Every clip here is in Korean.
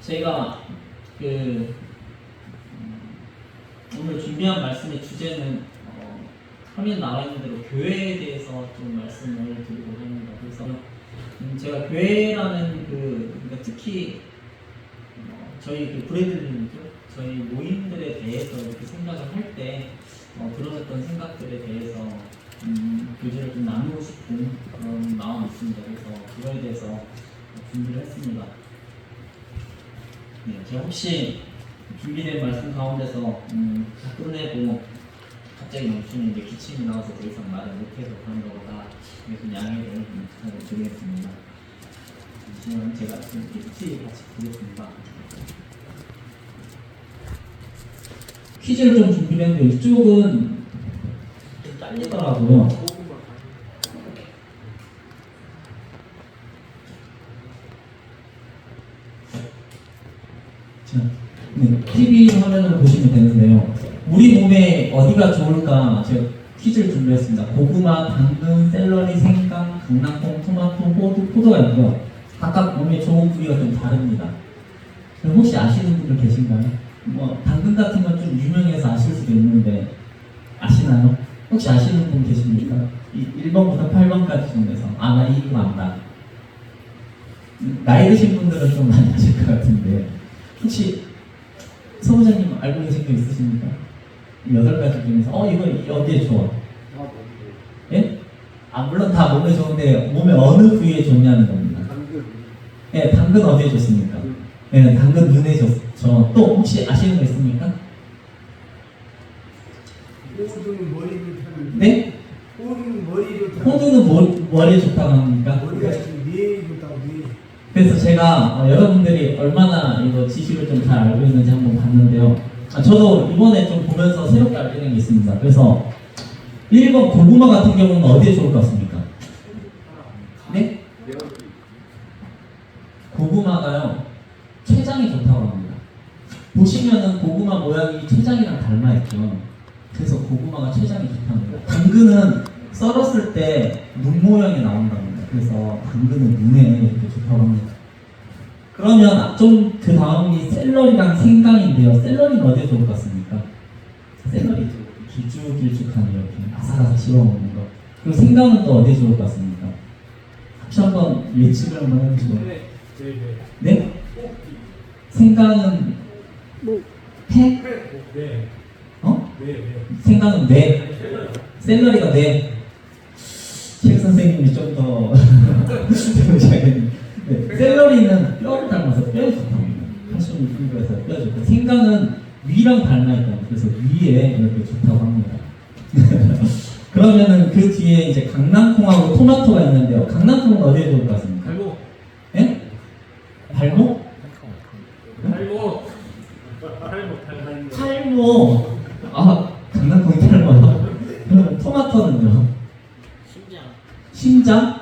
제가 그 오늘 준비한 말씀의 주제는 화면 나와 있는 대로 교회에 대해서 좀 말씀을 드리고자 합니다. 그래서 제가 교회라는 그러니까 특히 저희 그 브레들린이죠. 저희 모임들에 대해서 이렇게 생각을 할 때 들어졌던 생각들에 대해서 교제를 좀 나누고 싶은 그런 마음이 있습니다. 그래서 그거에 대해서 준비를 했습니다. 네, 제가 혹시 준비된 말씀 가운데서 다 끝내고 갑자기 멈추면 이제 기침이 나와서 더 이상 말을 못해서 그런 거보다 좀 양해를 부탁드리겠습니다. 잠시만 제가 좀 PT 같이 보겠습니다. 퀴즈를 좀 준비를 했는데 이쪽은 좀 딸리더라고요. 자, 네, TV 화면을 보시면 되는데요. 우리 몸에 어디가 좋을까 제가 퀴즈를 준비했습니다. 고구마, 당근, 샐러리, 생강, 강낭콩, 토마토, 호두, 포도가 있고요. 각각 몸에 좋은 부위가 좀 다릅니다. 혹시 아시는 분들 계신가요? 당근 같은 건 좀 유명해서 아실 수도 있는데 아시나요? 혹시 아시는 분 계십니까? 1번부터 8번까지 중에서 나 이거 안다. 나이 드신 분들은 좀 많이 아실 것 같은데 혹시 소부장님 알고 계신 거 있으십니까? 8가지 중에서 이거 어디에 좋아? 예? 물론 다 몸에 좋은데 몸에 어느 부위에 좋냐는 겁니다. 예, 당근 어디에 좋습니까? 예, 당근 눈에 좋죠. 또 혹시 아시는 거 있습니까? 호두는 머리를 타는. 네? 호두는 머리를 타는. 호두는 머리에 좋다고 합니까? 머리가 지금 뇌에 좋다고 뇌. 그래서 제가 여러분들이 얼마나 이거 지식을 좀 잘 알고 있는지 한번 봤는데요. 저도 이번에 좀 보면서 새롭게 알게 된 게 있습니다. 그래서 1번 고구마 같은 경우는 어디에 좋을 것 같습니까? 네? 고구마가요 췌장이 좋다고 합니다. 보시면은 고구마 모양이 췌장이랑 닮아있죠. 그래서 고구마가 췌장이 좋답니다. 당근은 썰었을 때 눈 모양이 나온답니다. 그래서 당근은 눈에 이렇게 좋다고 합니다. 그러면 좀 그 다음이 샐러리랑 생강인데요. 샐러리는 어디에 좋을 것 같습니까? 샐러리 길쭉길쭉한 이렇게 아삭아삭 씹어먹는 거. 그리고 생강은 또 어디에 좋을 것 같습니까? 혹시 한번 예측을 한번 해보시죠. 네? 생강은 폐? 네. 생강은 뇌? 샐러리가 뇌? 실 선생님이 좀 더 네. 샐러리는 뼈를 닮아서 뼈에 좋답니다. 칼슘이 풍부해서 뼈에 좋고 생강은 위랑 닮아있다. 그래서 위에 이렇게 좋다고 합니다. 그러면은 그 뒤에 이제 강낭콩하고 토마토가 있는데요. 강낭콩은 어디에 좋을 것 같습니까? 발목. 예? 발목? 탈모. 강낭콩이 탈모요? 그러면 토마토는요? 심장?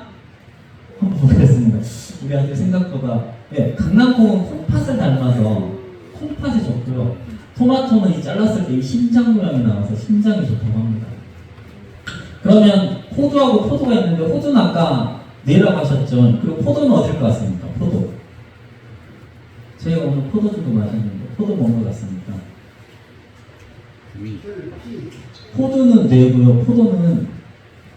한번 보겠습니다. 우리 아들 생각보다 강낭콩은 콩팥을 닮아서 콩팥이 좋고요. 토마토는 이 잘랐을 때 이 심장 모양이 나와서 심장이 좋다고 합니다. 그러면 호두하고 포도가 있는데 호두는 아까 뇌라고 하셨죠. 그리고 포도는 어딜 것 같습니까? 포도. 저희가 오늘 포도주도 마셨는데 포도 먹은 것 같습니까? 호두는 뇌고요. 포도는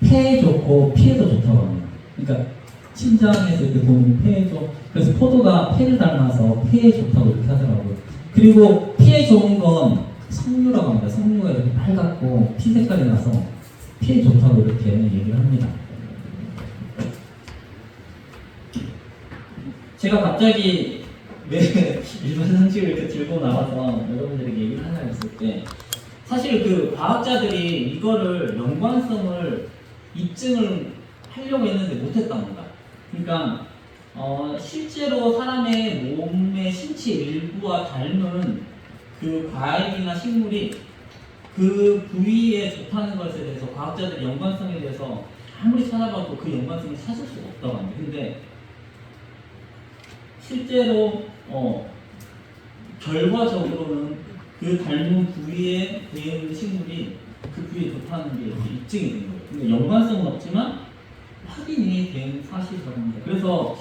폐에 좋고 피에도 좋다고 합니다. 그러니까 심장에서 이렇게 보면 폐에 좋고 그래서 포도가 폐를 닮아서 폐에 좋다고 이렇게 하더라고요. 그리고 피에 좋은 건 석류라고 합니다. 석류가 이렇게 빨갛고 피 색깔이 나서 피에 좋다고 이렇게 얘기를 합니다. 제가 갑자기 왜 일반 상식을 이렇게 들고 나와서 여러분들에게 얘기를 하나 했을 때 사실 그 과학자들이 이거를 연관성을 입증을 하려고 했는데 못했답니다. 그러니까 실제로 사람의 몸의 신체 일부와 닮은 그 과일이나 식물이 그 부위에 좋다는 것에 대해서 과학자들이 연관성에 대해서 아무리 찾아봐도 그 연관성을 찾을 수가 없다고 합니다. 근데 실제로 결과적으로는 그 닮은 부위에 대한 식물이 그 부위에 좋다는 게 입증이 된 거예요. 근데 연관성은 없지만 확인이 된 사실이라고 합니다. 그래서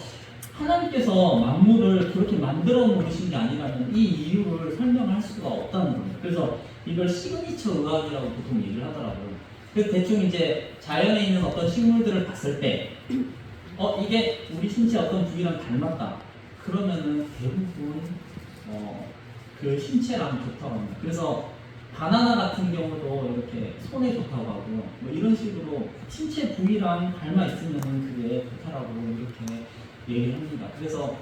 하나님께서 만물을 그렇게 만들어 놓으신 게 아니라면 이 이유를 설명할 수가 없다는 거예요. 그래서 이걸 시그니처 의학이라고 보통 얘기를 하더라고요. 그래서 대충 이제 자연에 있는 어떤 식물들을 봤을 때 이게 우리 신체 어떤 부위랑 닮았다. 그러면은 대부분 그 신체랑 좋다고 합니다. 그래서 바나나 같은 경우도 이렇게 손에 좋다고 하고 뭐 이런 식으로 신체 부위랑 닮아 있으면은 그게 좋다라고 이렇게 얘기를 합니다. 그래서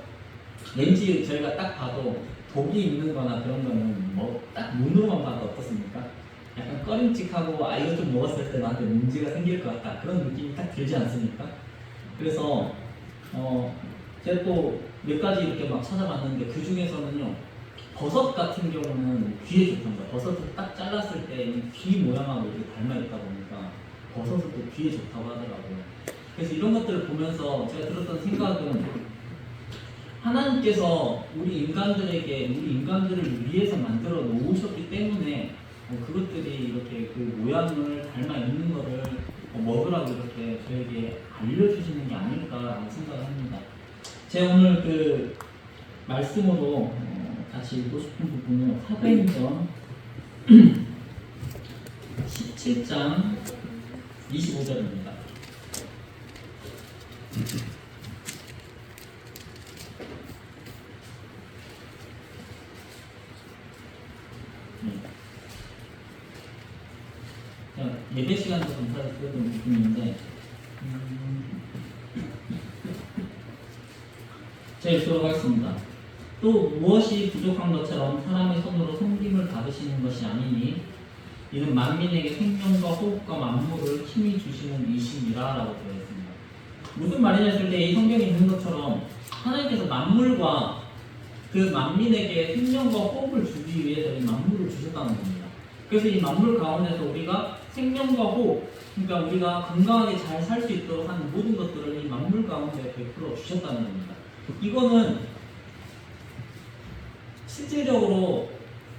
왠지 저희가 딱 봐도 독이 있는 거나 그런 거는 뭐 딱 눈으로만 봐도 어떻습니까? 약간 꺼림칙하고 이거 좀 먹었을 때 나한테 문제가 생길 것 같다. 그런 느낌이 딱 들지 않습니까? 그래서 제가 또 몇 가지 이렇게 막 찾아봤는데 그 중에서는요 버섯 같은 경우는 귀에 좋답니다. 버섯을 딱 잘랐을 때 귀 모양하고 이렇게 닮아 있다 보니까 버섯은 또 귀에 좋다고 하더라고요. 그래서 이런 것들을 보면서 제가 들었던 생각은 하나님께서 우리 인간들을 위해서 만들어 놓으셨기 때문에 그것들이 이렇게 그 모양을 닮아 있는 거를 먹으라고 이렇게 저에게 알려주시는 게 아닐까라는 생각을 합니다. 제가 오늘 그 말씀으로 같이 읽고 싶은 부분은 사도행전 17장 25절입니다. 예배 시간도 감사를 드렸던 부분인데 제가 읽도록 하겠습니다. 또 무엇이 부족한 것처럼 사람의 손으로 섬김을 받으시는 것이 아니니 이는 만민에게 생명과 호흡과 만물을 힘이 주시는 이시니라 라고 되어 있습니다. 무슨 말이냐 했을 때 이 성경에 있는 것처럼 하나님께서 만물과 그 만민에게 생명과 호흡을 주기 위해서 이 만물을 주셨다는 겁니다. 그래서 이 만물 가운데서 우리가 생명과 호흡, 그러니까 우리가 건강하게 잘 살 수 있도록 하는 모든 것들을 이 만물 가운데 베풀어 주셨다는 겁니다. 이거는 실질적으로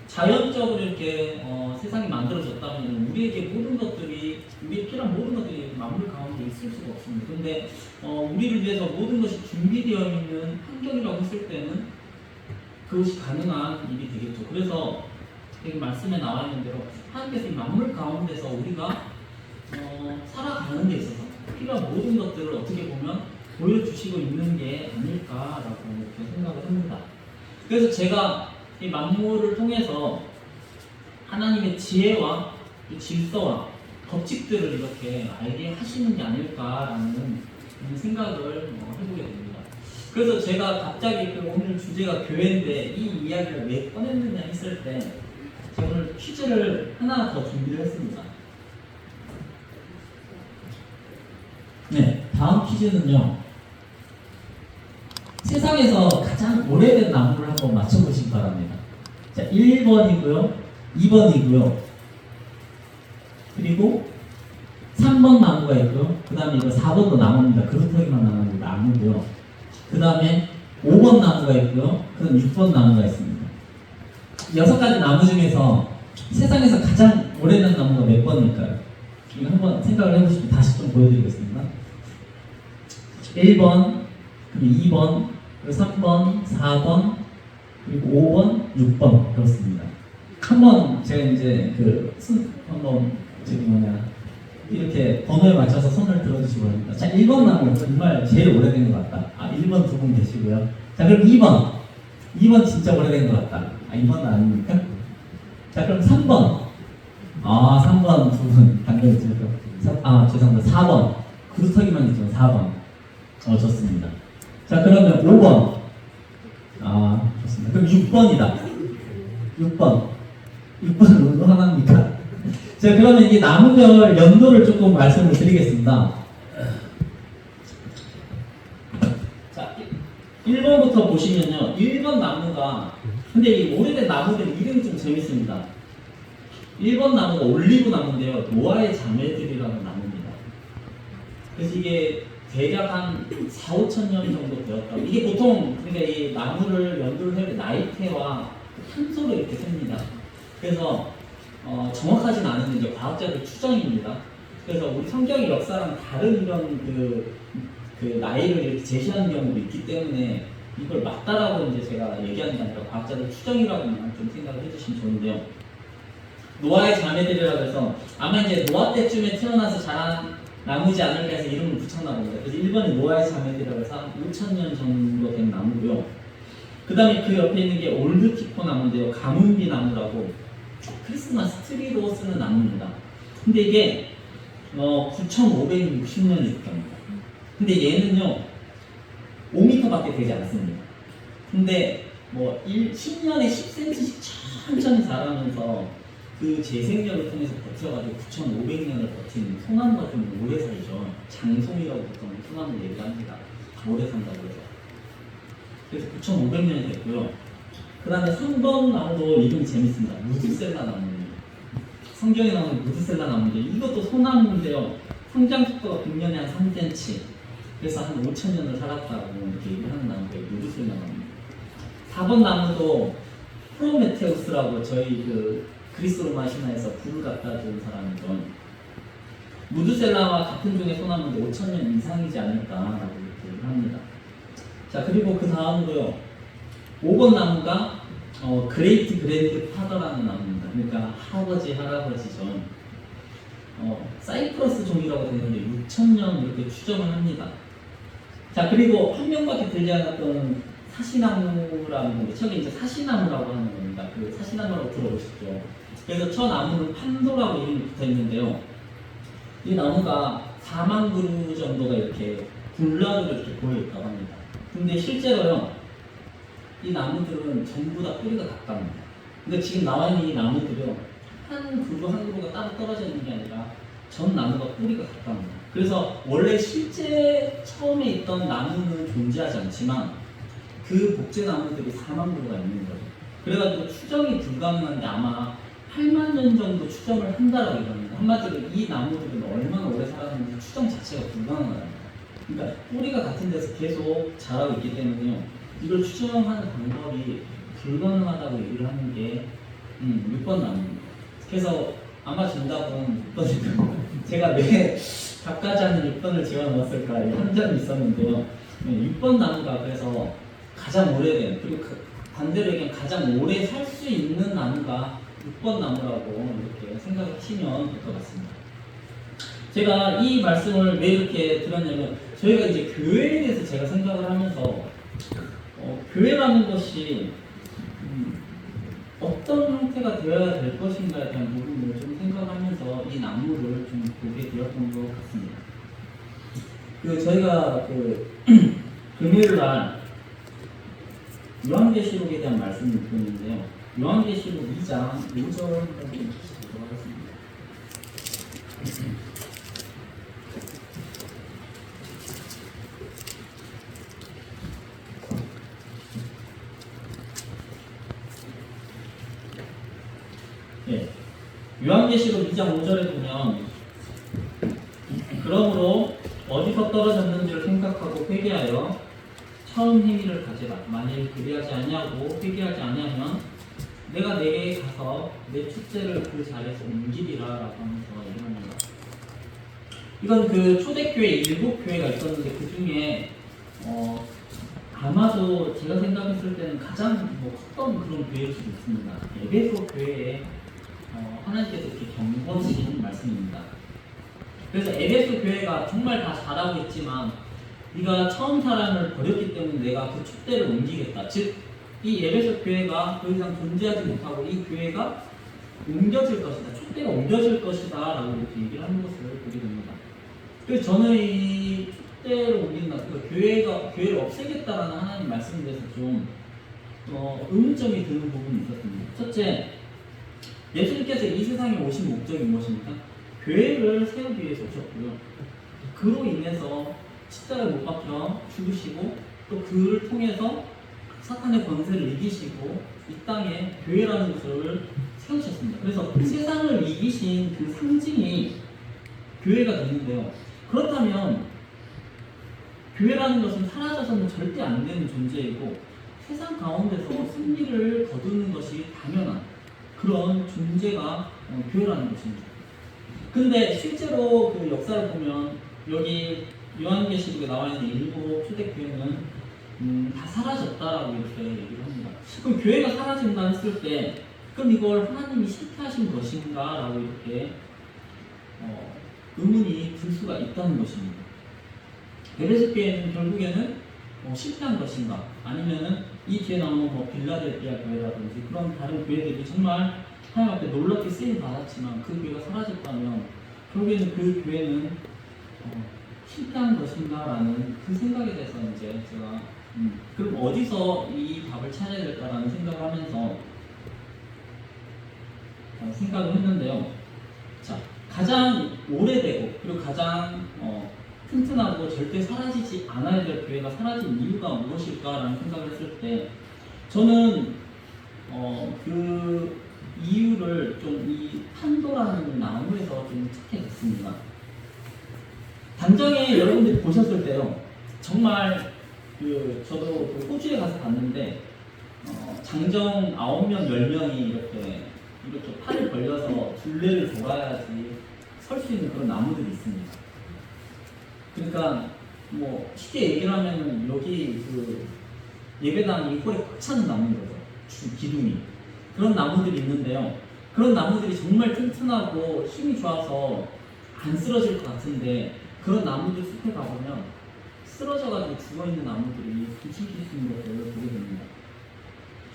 자연적으로 이렇게 세상이 만들어졌다면 우리에게 모든 것들이 우리의 필요한 모든 것들이 만물 가운데 있을 수가 없습니다. 그런데 우리를 위해서 모든 것이 준비되어 있는 환경이라고 했을 때는 그것이 가능한 일이 되겠죠. 그래서 여기 말씀에 나와 있는 대로 하나님께서 이 만물 가운데서 우리가 살아가는 데 있어서 필요한 모든 것들을 어떻게 보면 보여주시고 있는 게 아닐까라고 이렇게 생각을 합니다. 그래서 제가 이 만물을 통해서 하나님의 지혜와 질서와 법칙들을 이렇게 알게 하시는 게 아닐까라는 생각을 해보게 됩니다. 그래서 제가 갑자기 오늘 주제가 교회인데 이 이야기를 왜 꺼냈느냐 했을 때 제가 오늘 퀴즈를 하나 더 준비를 했습니다. 네, 다음 퀴즈는요. 세상에서 가장 오래된 나무를 한번 맞춰보시기 바랍니다. 자, 1번이고요, 2번이고요, 그리고 3번 나무가 있고요, 그 다음에 이거 4번도 나무입니다. 그루터기만 나무는 나무고요, 그 다음에 5번 나무가 있고요, 그 다음 6번 나무가 있습니다. 6가지 나무 중에서 세상에서 가장 오래된 나무가 몇 번일까요? 이거 한번 생각을 해보시면 다시 좀 보여드리겠습니다. 1번, 그리고 2번, 그리고 3번, 4번, 그리고 5번, 6번 그렇습니다. 한번 제가 이제 한번 이렇게 번호에 맞춰서 손을 들어주시기 바랍니다. 자, 1번 나무 정말 제일 오래된 것 같다. 1번 두 분 계시고요. 자, 그럼 2번 진짜 오래된 것 같다. 2번은 아닙니까? 자, 그럼 3번. 3번 두 분 당연히 들죠. 죄송합니다. 4번. 구루터기만 있죠. 4번. 좋습니다. 자, 그러면 5번. 좋습니다. 그럼 6번이다. 6번은 로 하나입니까? 자, 그러면 이게 나무별 연도를 조금 말씀을 드리겠습니다. 자, 1번부터 보시면요. 1번 나무가, 근데 이 오래된 나무들 이름이 좀 재밌습니다. 1번 나무가 올리브 나무인데요. 노아의 자매들이라는 나무입니다. 그래서 이게 대략 한 4, 5천 년 정도 되었다. 이게 보통 그러니까 이 나무를 연도를 할 때 나이테와 탄소로 이렇게 셉니다. 그래서 정확하진 않은데 이제 과학자들 추정입니다. 그래서 우리 성경의 역사랑 다른 이런 그 나이를 이렇게 제시하는 경우도 있기 때문에 이걸 맞다라고 이제 제가 얘기하는 게 아니라 과학자들 추정이라고만 좀 생각을 해주시면 좋은데요. 노아의 자매들이라고 해서 아마 이제 노아 때쯤에 태어나서 자란 나무지 않을까 해서 이름을 붙였나 봅니다. 그래서 1번이 노아의 자매들이라고 해서 한 5,000년 정도 된 나무고요. 그 다음에 그 옆에 있는 게 올드티포 나무인데요. 가문비 나무라고 크리스마스 트리로 쓰는 나무입니다. 근데 이게 9,560년이 됐답니다. 근데 얘는요 5m밖에 되지 않습니다. 근데 뭐 10년에 10cm씩 천천히 자라면서 그 재생력을 통해서 버텨가지고 9,500년을 버틴 소나무가 좀 오래 살죠. 장송이라고 보통 소나무 얘기합니다. 오래 산다고 해서. 그래서 9,500년이 됐고요. 그 다음에 3번 나무도 이름이 재밌습니다. 무드셀라 나무입니다. 성경에 나오는 무드셀라 나무인데 이것도 소나무인데요. 성장 속도가 100년에 한 3cm. 그래서 한 5,000년을 살았다고 이렇게 얘기를 하는 나무예요. 무드셀라 나무입니다. 4번 나무도 프로메테우스라고 저희 그리스 로마 신화에서 불을 갖다 준 사람이죠. 무드셀라와 같은 종의 소나무인데 5,000년 이상이지 않을까라고 이렇게 얘기를 합니다. 자, 그리고 그 다음으로요. 5번 나무가 그레이트 그랜드 파더라는 나무입니다. 그러니까 할아버지죠. 사이프러스 종이라고 되는데 6,000년 이렇게 추정을 합니다. 자, 그리고 한 명밖에 들지 않았던 사시나무라는 건데, 저게 이제 사시나무라고 하는 겁니다. 그 사시나무라고 들어보셨죠? 그래서 저 나무는 판도라고 이름이 붙어 있는데요. 이 나무가 4만 그루 정도가 이렇게 군락으로 이렇게 보여 있다고 합니다. 근데 실제로요, 이 나무들은 전부 다 뿌리가 같답니다. 근데 지금 나와 있는 이 나무들은 한 그루가 따로 떨어져 있는 게 아니라 전 나무가 뿌리가 같답니다. 그래서 원래 실제 처음에 있던 나무는 존재하지 않지만 그 복제 나무들이 4만 그루가 있는 거죠. 그래가지고 추정이 불가능한데 아마 8만 년 정도 추정을 한다라고 얘기합니다. 한마디로 이 나무들은 얼마나 오래 살았는지 추정 자체가 불가능합니다. 그러니까 뿌리가 같은 데서 계속 자라고 있기 때문에요. 이걸 추정하는 방법이 불가능하다고 얘기를 하는 게 6번 나무입니다. 그래서 아마 정답은 6번일 겁니다. 제가 왜 답까지 하는 6번을 집어넣었을까 한 점이 있었는데요. 6번 나무가 그래서 가장 오래된, 그리고 반대로 얘기하면 가장 오래 살 수 있는 나무가 6번 나무라고 이렇게 생각하시면 될 것 같습니다. 제가 이 말씀을 왜 이렇게 들었냐면, 저희가 이제 교회에 대해서 제가 생각을 하면서 교회라는 것이 어떤 형태가 되어야 될 것인가에 대한 부분을 좀 생각하면서 이 나무를 좀 보게 되었던 것 같습니다. 저희가 금요일 날 요한계시록에 대한 말씀을 드렸는데요. 요한계시록 2장 5절 한번 보도록 하겠습니다. 네. 요한계시록 2장 5절에 보면, 그러므로 어디서 떨어졌는지를 생각하고 회개하여 처음 행위를 가지라. 만일 그리하지 아니하고 회개하지 아니하면 내가 내게 가서 내 축제를 그 자리에서 옮기리라 라고 하면서 얘기합니다. 이건 초대교회 7교회가 있었는데 그 중에 아마도 제가 생각했을 때는 가장 컸던 그런 교회일 수도 있습니다. 에베소 교회에 하나님께서 이렇게 경고하신 말씀입니다. 그래서 에베소 교회가 정말 다 잘하고 있지만 네가 처음 사랑을 버렸기 때문에 내가 그 축대를 옮기겠다. 즉, 이 에베소 교회가 더 이상 존재하지 못하고 이 교회가 옮겨질 것이다. 축대가 옮겨질 것이다. 라고 이렇게 얘기를 하는 것을 보게 됩니다. 그래서 저는 이 축대를 옮긴다, 교회를 없애겠다라는 하나님 말씀에 대해서 좀 의문점이 드는 부분이 있었습니다. 첫째, 예수님께서 이 세상에 오신 목적이 무엇입니까? 교회를 세우기 위해서 오셨고요. 그로 인해서 십자가에 못 박혀 죽으시고 또 그를 통해서 사탄의 권세를 이기시고 이 땅에 교회라는 것을 세우셨습니다. 그래서 세상을 이기신 그 상징이 교회가 되는데요. 그렇다면 교회라는 것은 사라져서는 절대 안 되는 존재이고 세상 가운데서 승리를 거두는 것이 당연한 그런 존재가 교회라는 것입니다. 근데 실제로 역사를 보면 여기 요한계시록에 나와 있는 일곱 초대교회는 다 사라졌다라고 이렇게 얘기를 합니다. 그럼 교회가 사라진다 했을 때 그럼 이걸 하나님이 실패하신 것인가라고 이렇게 의문이 들 수가 있다는 것입니다. 에베소 교회는 결국에는 실패한 것인가, 아니면은 이 뒤에 나오는 뭐 빌라델피아 교회라든지 그런 다른 교회들이 정말 하나님 앞에 놀랍게 쓰임 받았지만 그 교회가 사라졌다면 결국에는 그 교회는 실패한 것인가라는 그 생각에 대해서 이제 제가 그럼 어디서 이 답을 찾아야 될까라는 생각을 하면서 생각을 했는데요. 자, 가장 오래되고 그리고 가장 튼튼하고 절대 사라지지 않아야 될 교회가 사라진 이유가 무엇일까라는 생각을 했을 때 저는 그 이유를 좀 이 판도라는 나무에서 좀 찾게 됐습니다. 당장에 여러분들이 보셨을 때요, 정말 저도 그 호주에 가서 봤는데 장정 9명, 10명이 이렇게 팔을 벌려서 둘레를 돌아야지 설 수 있는 그런 나무들이 있습니다. 그러니까 뭐 쉽게 얘기를 하면 여기 그 예배당 이 홀에 꽉 차는 나무인 거죠. 기둥이. 그런 나무들이 있는데요. 그런 나무들이 정말 튼튼하고 힘이 좋아서 안 쓰러질 것 같은데 그런 나무들 숲에 가보면 쓰러져가지고 죽어있는 나무들이 부식이 있는 것을 보게 됩니다.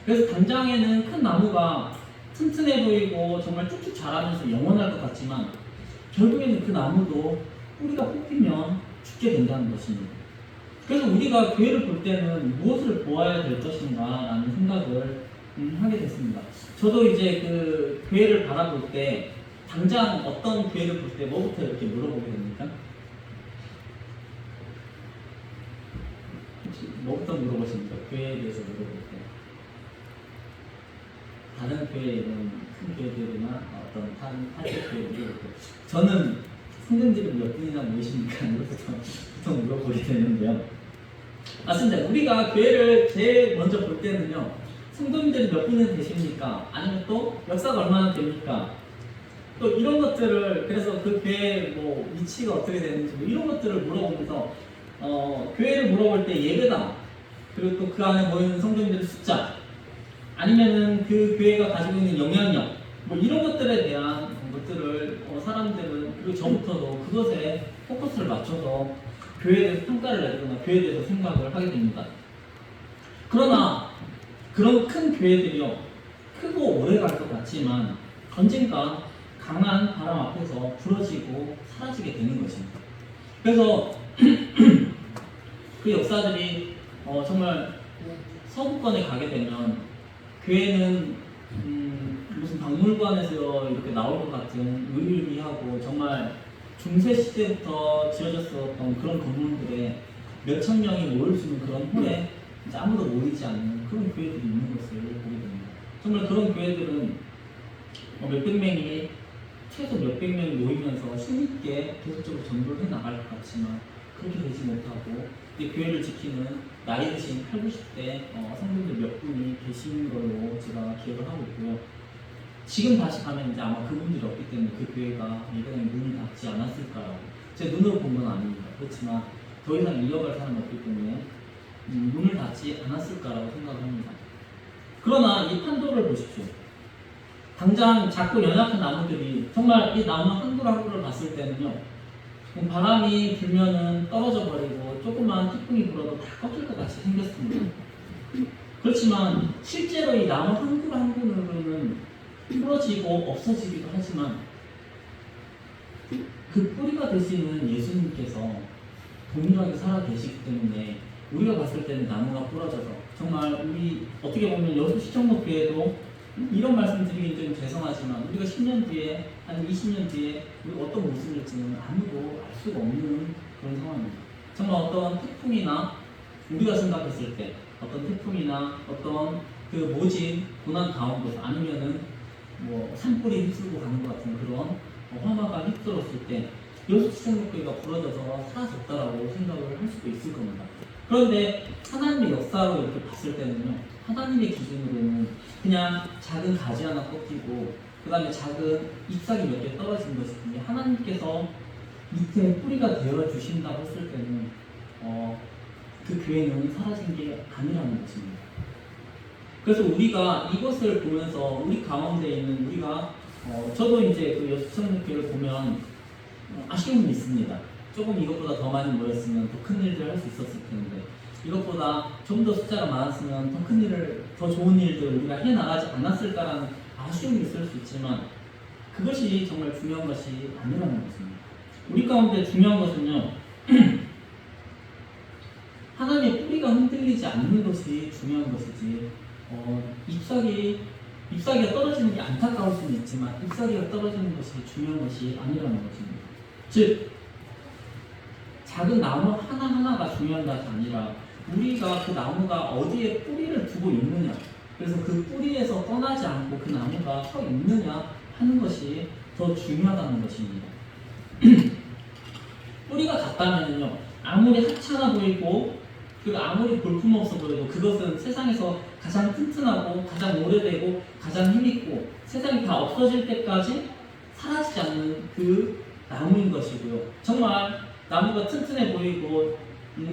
그래서 당장에는 큰 나무가 튼튼해 보이고 정말 쭉쭉 자라면서 영원할 것 같지만 결국에는 그 나무도 뿌리가 뽑히면 죽게 된다는 것입니다. 그래서 우리가 교회를 볼 때는 무엇을 보아야 될 것인가 라는 생각을 하게 됐습니다. 저도 이제 그 교회를 바라볼 때 당장 어떤 교회를 볼 때 뭐부터 이렇게 물어보게 됩니까? 혹시 뭐부터 물어보십니까? 교회에 대해서 물어볼 때 다른 교회는 큰 교회들이나 어떤 다른 파트 교회들이 저는 성도님들이 몇 분이나 모이십니까? 이것부터 보통 물어보게 되는데요. 맞습니다. 우리가 교회를 제일 먼저 볼 때는요, 성도님들이 몇 분은 되십니까? 아니면 또 역사가 얼마나 됩니까? 또 이런 것들을, 그래서 그 교회의 뭐 위치가 어떻게 되는지 뭐 이런 것들을 물어보면서 교회를 물어볼 때 예배당, 그리고 또 그 안에 모이는 성도님들의 숫자, 아니면은 그 교회가 가지고 있는 영향력, 뭐 이런 것들에 대한 것들을 사람들은, 그리고 저부터도 그것에 포커스를 맞춰서 교회에 대해서 평가를 내리거나 교회에 대해서 생각을 하게 됩니다. 그러나 그런 큰 교회들이요, 크고 오래 갈 것 같지만 언젠가 강한 바람 앞에서 부러지고 사라지게 되는 것입니다. 그래서 그 역사들이 정말 서구권에 가게 되면 교회는 무슨 박물관에서 이렇게 나올 것 같은 의리의리하고 정말 중세 시대부터 지어졌었던 그런 건물들에 몇천 명이 모일 수 있는 그런 홀에 이제 아무도 모이지 않는 그런 교회들이 있는 것을 보게 됩니다. 정말 그런 교회들은 몇백 명이, 최소 몇백 명이 모이면서 힘있게 계속적으로 전도를 해 나갈 것 같지만 그렇게 되지 못하고 교회를 지키는 나이 드신 8, 90대 성도들 몇 분이 계시는 걸로 제가 기억을 하고 있고요. 지금 다시 가면 이제 아마 그분들이 없기 때문에 그 교회가 예배당에 문을 닫지 않았을까라고, 제 눈으로 본 건 아닙니다. 그렇지만 더 이상 이어갈 사람이 없기 때문에 문을 닫지 않았을까라고 생각을 합니다. 그러나 이 판도를 보십시오. 당장 작고 연약한 나무들이, 정말 이 나무 한 그루 한 그루를 봤을 때는요, 바람이 불면은 떨어져 버리고 조그만 태풍이 불어도 다 꺾일 것 같이 생겼습니다. 그렇지만 실제로 이 나무 한 그루 한 그루는 부러지고 없어지기도 하지만 그 뿌리가 되시는 예수님께서 동일하게 살아 계시기 때문에 우리가 봤을 때는 나무가 부러져서, 정말 우리 어떻게 보면 여수 시청목교회도 이런 말씀 드리긴 좀 죄송하지만 우리가 10년 뒤에, 한 20년 뒤에 우리가 어떤 모습일지는 아무도 알 수가 없는 그런 상황입니다. 정말 어떤 태풍이나, 우리가 생각했을 때 어떤 태풍이나 어떤 그 모진 고난 가운데서, 아니면은 뭐 산불이 휩쓸고 가는 것 같은 그런 화마가 휩쓸었을 때 여수 시청목교회가 부러져서 사라졌다라고 생각을 할 수도 있을 겁니다. 그런데 하나님의 역사로 이렇게 봤을 때는요, 하나님의 기준으로는 그냥 작은 가지 하나 꺾이고 그 다음에 작은 잎사귀 몇 개 떨어진 것이 뿐이, 하나님께서 밑에 뿌리가 되어 주신다고 했을 때는 그 교회는 사라진 게 아니라는 것입니다. 그래서 우리가 이것을 보면서 우리 가운데 있는 우리가 저도 이제 그 여수청교회를 보면 아쉬움이 있습니다. 조금 이것보다 더 많이 모였으면 더 큰 일들을 할 수 있었을 텐데 이것보다 좀 더 숫자가 많았으면 더 큰 일을, 더 좋은 일들을 우리가 해나가지 않았을까라는 아쉬움이 있을 수 있지만 그것이 정말 중요한 것이 아니라는 것입니다. 우리 가운데 중요한 것은요 하나님의 뿌리가 흔들리지 않는 것이 중요한 것이지 잎사귀가 떨어지는 게 안타까울 수는 있지만 잎사귀가 떨어지는 것이 중요한 것이 아니라는 것입니다. 즉 작은 나무 하나하나가 중요한 것이 아니라 우리가 그 나무가 어디에 뿌리를 두고 있느냐, 그래서 그 뿌리에서 떠나지 않고 그 나무가 서 있느냐 하는 것이 더 중요하다는 것입니다. 뿌리가 같다면요 아무리 하찮아 보이고 그리고 아무리 볼품없어 보여도 그것은 세상에서 가장 튼튼하고 가장 오래되고 가장 힘있고 세상이 다 없어질 때까지 사라지지 않는 그 나무인 것이고요. 정말 나무가 튼튼해 보이고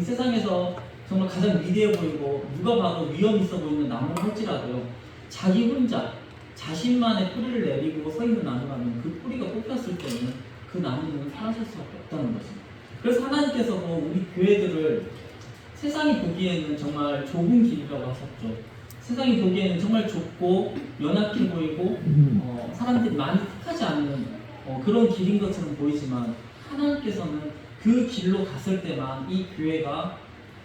세상에서 정말 가장 위대해 보이고 누가 봐도 위험 있어 보이는 나무를 할지라도요 자기 혼자 자신만의 뿌리를 내리고 서 있는 나무라면 그 뿌리가 뽑혔을 때는 그 나무는 사라질 수밖에 없다는 것입니다. 그래서 하나님께서도 우리 교회들을 세상이 보기에는 정말 좁은 길이라고 하셨죠. 세상이 보기에는 정말 좁고 연약해 보이고 사람들이 많이 택하지 않는 그런 길인 것처럼 보이지만 하나님께서는 그 길로 갔을 때만 이 교회가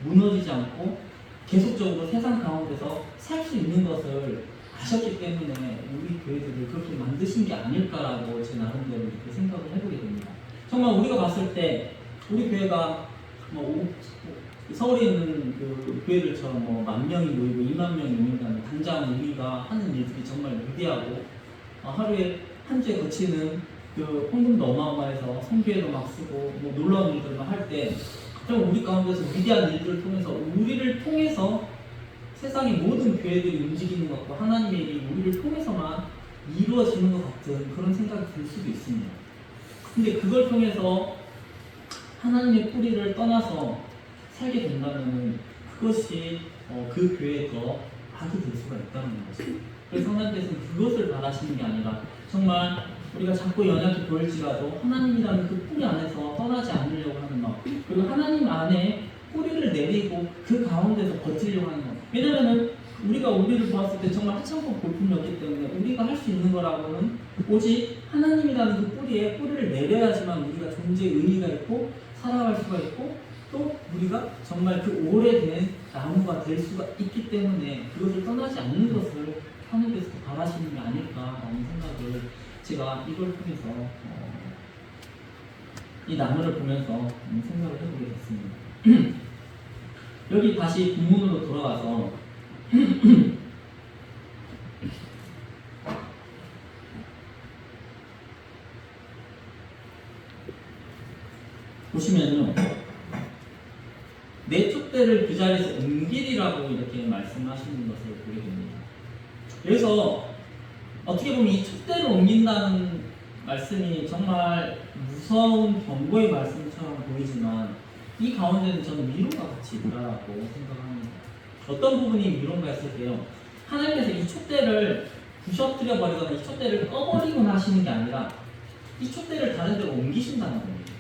무너지지 않고 계속적으로 세상 가운데서 살 수 있는 것을 아셨기 때문에 우리 교회들을 그렇게 만드신 게 아닐까라고 제 나름대로 이렇게 생각을 해보게 됩니다. 정말 우리가 봤을 때 우리 교회가 서울에 있는 그 교회들처럼 10,000명이 모이고 20,000명이 모인다면 당장 우리가 하는 일들이 정말 위대하고 하루에 한 주에 거치는 그 헌금도 어마어마해서 성교회도 막 쓰고 놀라운 일들만 할 때 우리 가운데서 위대한 일들을 통해서 우리를 통해서 세상의 모든 교회들이 움직이는 것과 하나님의 일이 우리를 통해서만 이루어지는 것 같은 그런 생각이 들 수도 있습니다. 근데 그걸 통해서 하나님의 뿌리를 떠나서 살게 된다면 그것이 그 교회에 더 악이 될 수가 있다는 것입니다. 그래서 하나님께서는 그것을 바라시는 게 아니라 정말 우리가 자꾸 연약해 보일지라도 하나님이라는 그 뿌리 안에서 떠나지 않으려고 하는 마음, 그리고 하나님 안에 뿌리를 내리고 그 가운데서 버티려고 하는 것. 왜냐하면 우리가 우리를 보았을 때 정말 하찮고 볼품이었기 때문에 우리가 할 수 있는 거라고는 오직 하나님이라는 그 뿌리에 뿌리를 내려야지만 우리가 존재의 의미가 있고 살아갈 수가 있고 또 우리가 정말 그 오래된 나무가 될 수가 있기 때문에 그것을 떠나지 않는 것을 하나님께서 바라시는 게 아닐까라는 생각을 제가 이걸 통해서 이 나무를 보면서 생각을 해보게 됐습니다. 여기 다시 본문으로 돌아가서 보시면요 내 촛대를 그 자리에서 옮기리라고 이렇게 말씀하시는 것을 보게 됩니다. 그래서 어떻게 보면 이 촛대를 옮긴다는 말씀이 정말 무서운 경고의 말씀처럼 보이지만 이 가운데는 저는 위로가 같이 있다라고 생각합니다. 어떤 부분이 위로가 있을 때요 하나님께서 이 촛대를 부셔뜨려 버리거나 이 촛대를 꺼버리거나 하시는 게 아니라 이 촛대를 다른 데로 옮기신다는 겁니다.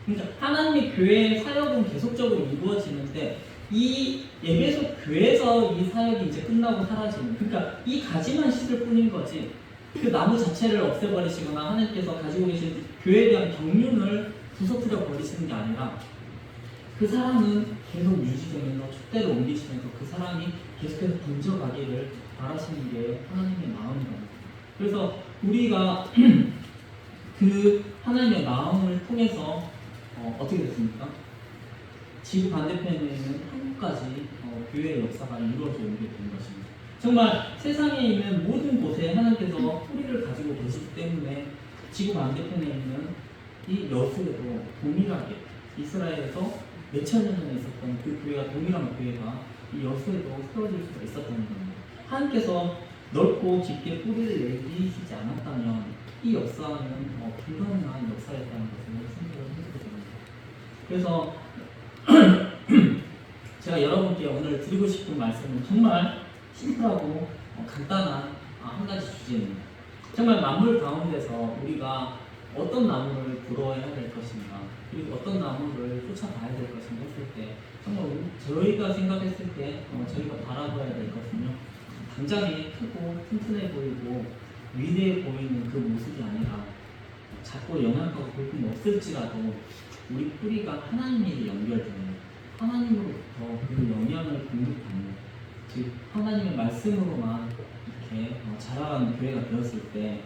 그러니까 하나님의 교회의 사역은 계속적으로 이루어지는데 이 에베소 교회에서 이 사역이 이제 끝나고 사라지는, 그러니까 이 가지만 씻을 뿐인 거지 그 나무 자체를 없애버리시거나 하나님께서 가지고 계신 교회에 대한 경륜을 부서뜨려 버리시는 게 아니라 그 사람은 계속 유지되면서 촛대를 옮기시면서 그 사람이 계속해서 번져가기를 바라시는 게 하나님의 마음입니다. 그래서 우리가 그 하나님의 마음을 통해서 어떻게 됐습니까? 지구 반대편에 있는 한국까지 교회의 역사가 이루어져 오게 된 것입니다. 정말 세상에 있는 모든 곳에 하나님께서 뿌리를 가지고 계시기 때문에 지구 반대편에 있는 이 여수에도 동일하게 이스라엘에서 몇천 년 전에 있었던 그 교회가 동일한 교회가 이 여수에도 세워질 수가 있었다는 겁니다. 하나님께서 넓고 깊게 뿌리를 내리시지 않았다면 이 역사는 불가능한 역사였다는 것을 생각을 해보게 됩니다. 그래서 제가 여러분께 오늘 드리고 싶은 말씀은 정말 심플하고 간단한 한 가지 주제입니다. 정말 만물 가운데서 우리가 어떤 나무를 부러워해야 될 것인가, 그리고 어떤 나무를 쫓아가야 될 것인가 했을 때 정말 저희가 생각했을 때 저희가 바라봐야 될 것은요, 당장에 크고 튼튼해 보이고 위대해 보이는 그 모습이 아니라 작고 연약하고 볼품이 없을지라도 우리 뿌리가 하나님에게 연결되는, 하나님으로부터 그 영향을 공급하는, 즉 하나님의 말씀으로만 이렇게 자라가는 교회가 되었을 때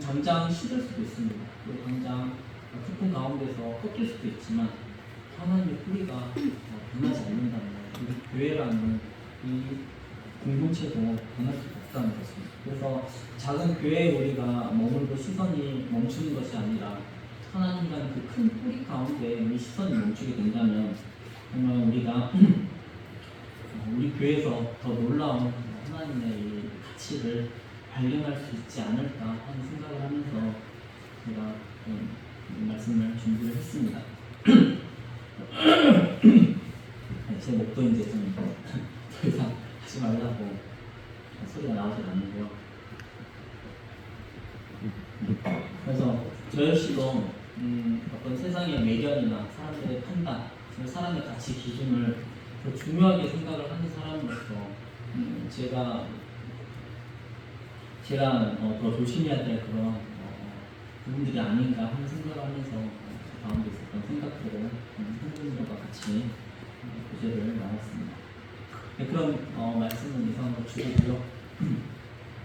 당장 시들 수도 있습니다. 그리고 당장 깊은 가운데서 꺾일 수도 있지만 하나님의 뿌리가 변하지 않는다는 것, 우리 교회라는 이 공동체도 변할 수 없다는 것입니다. 그래서 작은 교회에 우리가 머물고 시선이 멈추는 것이 아니라 하나님이라는 그 큰 뿌리 가운데 우리 시선이 멈추게 된다면 정말 우리가 우리 교회에서 더 놀라운 하나님의 이 가치를 발견할 수 있지 않을까 하는 생각을 하면서 제가 이 말씀을 준비를 했습니다. 제 목도 이제 좀 더 이상 하지 말라고 소리가 나오질 않는데요. 그래서 저 역시도 어떤 세상의 외견이나 사람들의 판단, 사람의 가치 기준을 더 중요하게 생각을 하는 사람으로서 제가 더 조심해야 될 그런 부분들이 아닌가 하는 생각을 하면서 그 가운데 있었던 생각들을 선생님들과 같이 교제를 나눴습니다. 네, 그런 말씀은 이상으로 주고요.